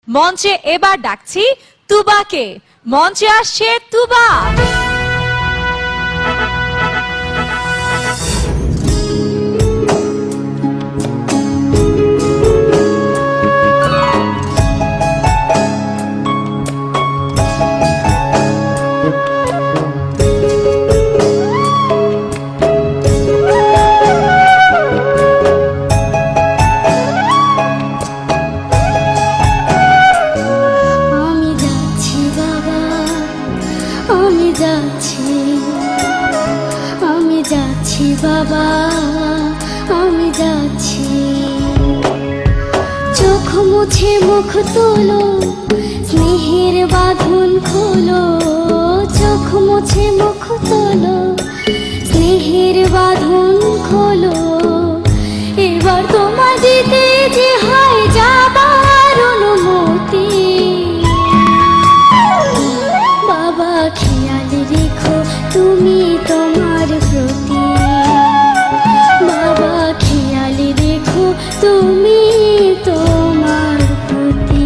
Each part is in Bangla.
মঞ্চে এবার ডাকছি তুবাকে। মঞ্চে আসছে তুবা। বাবা আমি যাচ্ছি, চোখ মুছে মুখ তোলো, স্নেহের বাঁধন খোলো। চোখ মুছে মুখ তোলো, স্নেহের বাঁধন খোলো। এবার তোমার দিতে যে হয় যাবার অনুমতি। বাবা খেয়াল রেখো তুমি তোমার প্রতি। বাবা খেয়াল রেখো তুমি তোমার প্রতি।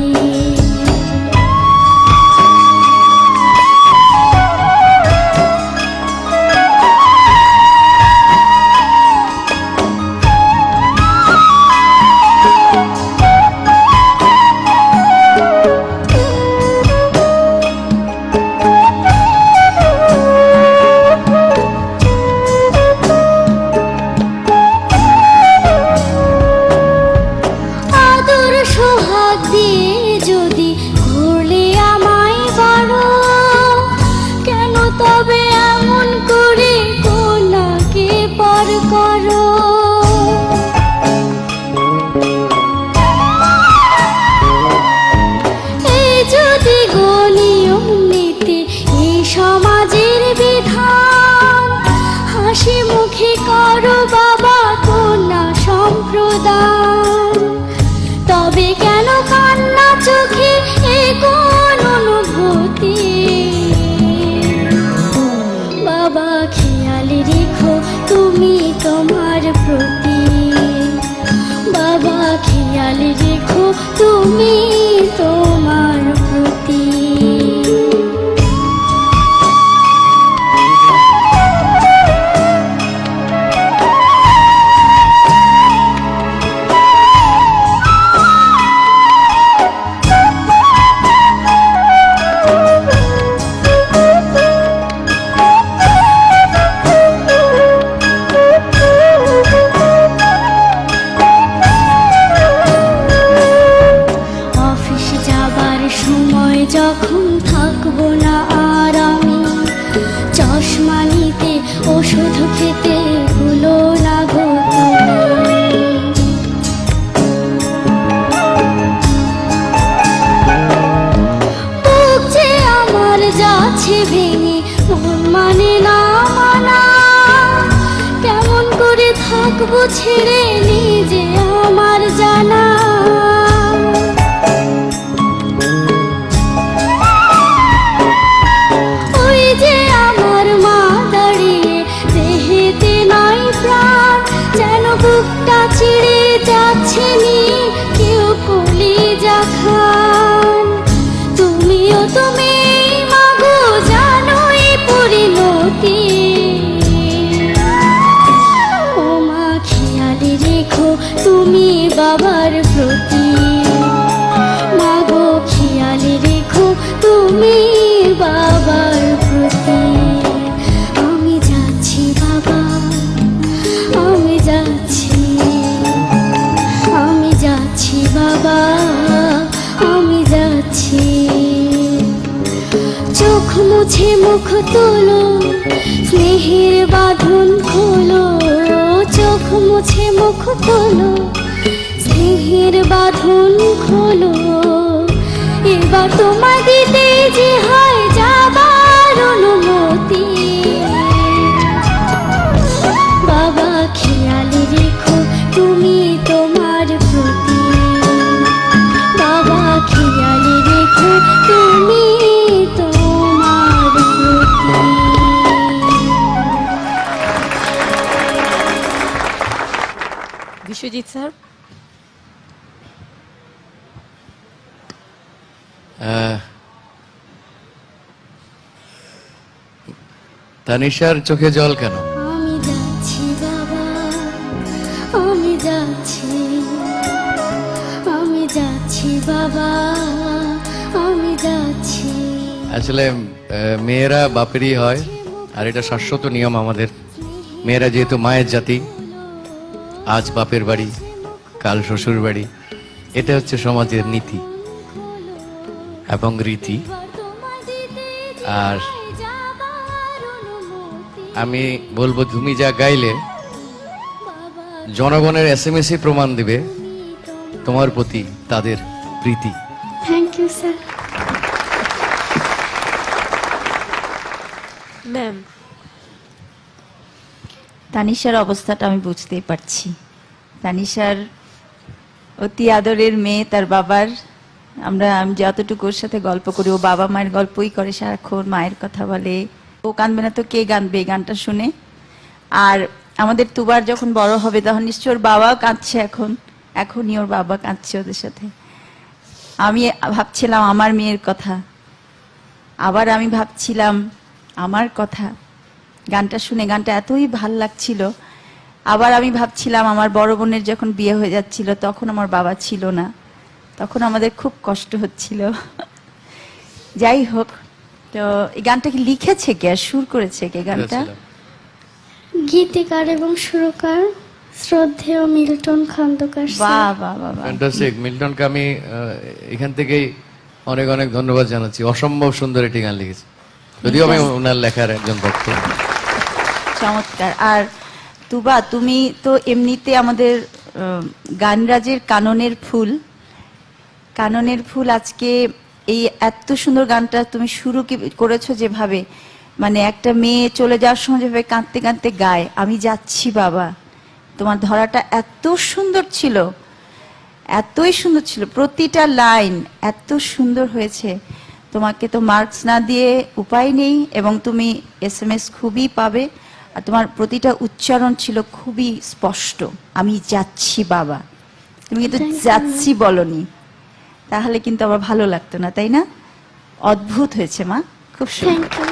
তবে কেন কান্না চোখে এ কোন অনুভূতি। বাবা খেয়াল রেখো তুমি তোমার প্রতি। বাবা খেয়াল রেখো তুমি তোমার প্রতি। যখন থাকবো না আর আমি, চশমা নিতে ওষুধ খেতে ভুলো না গো তুমি। বুক যে আমার যাচ্ছে ভেঙে, মন মানে না মানা। কেমন করে থাকবো ছেড়ে নিজে আমার জানা। বুকটা ছিঁড়ে যাচ্ছে নি কেউ কলিজা খান। তুমিও তুমি মাগো জানোই পরিণতি। ও মা খেয়াল রেখো তুমি বাবার প্রতি। মাগো খেয়াল রেখো তুমি বাবার প্রতি। আমি যাচ্ছি বাবা আমি যাচ্ছি, আমি যাচ্ছি বাবা আমি যাচ্ছি। চোখ মুছে মুখ তোলো, স্নেহের বাঁধন খোলো। চোখ মুছে মুখ তোলো, স্নেহের বাঁধন খোলো। এবার তোমার দিতে যে হয় যাবার অনুমতি। বাবা খেয়াল রেখো তুমি তোমার প্রতি। বাবা খেয়াল রেখো তুমি তোমার প্রতি। বিশ্বজিৎ স্যার। তানিশার চোখে জল কেন? আমি যাচ্ছি বাবা, আমি যাচ্ছি, আমি যাচ্ছি বাবা, আমি যাচ্ছি। আসলে মেয়েরা বাপেরই হয়, আর এটা শাশ্বত নিয়ম আমাদের। মেয়েরা যেহেতু মায়ের জাতি, আজ বাপের বাড়ি, কাল শ্বশুর বাড়ি, এটা হচ্ছে সমাজের নীতি এবং রীতি। আর আমি বলবো, তুমি যা গাইলে জনগণের এসএমএসই প্রমাণ দিবে তোমার প্রতি তাদের প্রীতি। Thank you sir. ম্যাম, তানিশার অবস্থাটা আমি বুঝতেই পারছি। তানিশার অতি আদরের মেয়ে, তার বাবার, আমি যতটুকু ওর সাথে গল্প করি, ও বাবা মায়ের গল্পই করে সারাক্ষণ, মায়ের কথা বলে। ও কাঁদবে না তো কে কাঁদবে এই গানটা শুনে? আর আমাদের তুবার যখন বড় হবে তখন নিশ্চয় ওর বাবাও কাঁদছে, এখনই ওর বাবা কাঁদছে ওদের সাথে। আমি ভাবছিলাম আমার মেয়ের কথা, আবার আমি ভাবছিলাম আমার কথা। গানটা শুনে গানটা এতই ভাল লাগছিল। আবার আমি ভাবছিলাম আমার বড় বোনের যখন বিয়ে হয়ে যাচ্ছিল তখন আমার বাবা ছিল না, তখন আমাদের খুব কষ্ট হচ্ছিল। যাই হোক, তো এই গানটা কি লিখেছে কে আর সুর করেছে কে গানটা? গীতিকার এবং সুরকার শ্রদ্ধেয় মিল্টন খন্দকার স্যার। বাহ বাহ বাহ বাহ। ফ্যান্টাস্টিক। মিল্টনকে আমি এখান থেকেই অনেক অনেক ধন্যবাদ জানাচ্ছি। অসম্ভব সুন্দর একটি গান লিখেছে, যদিও আমি ওনার লেখার একজন ভক্ত। চমৎকার। আর তুবা, তুমি তো এমনিতে আমাদের গানরাজের কাননের ফুল, কাননের ফুল। আজকে এই এত সুন্দর গানটা তুমি শুরু করেছো যেভাবে, মানে একটা মেয়ে চলে যাওয়ার সময় যেভাবে কাঁদতে কাঁদতে গায়, আমি যাচ্ছি বাবা, তোমার ধরাটা এত সুন্দর ছিল, এতই সুন্দর ছিল, প্রতিটা লাইন এত সুন্দর হয়েছে। তোমাকে তো মার্কস না দিয়ে উপায় নেই, এবং তুমি এসএমএস খুবই পাবে। আর তোমার প্রতিটা উচ্চারণ ছিল খুবই স্পষ্ট, আমি যাচ্ছি বাবা। তুমি কিন্তু যাচ্ছি বলনি, তাহলে কিন্তু আবার ভালো লাগতো না, তাই না? অদ্ভুত হয়েছে মা, খুব সুন্দর। Thank you.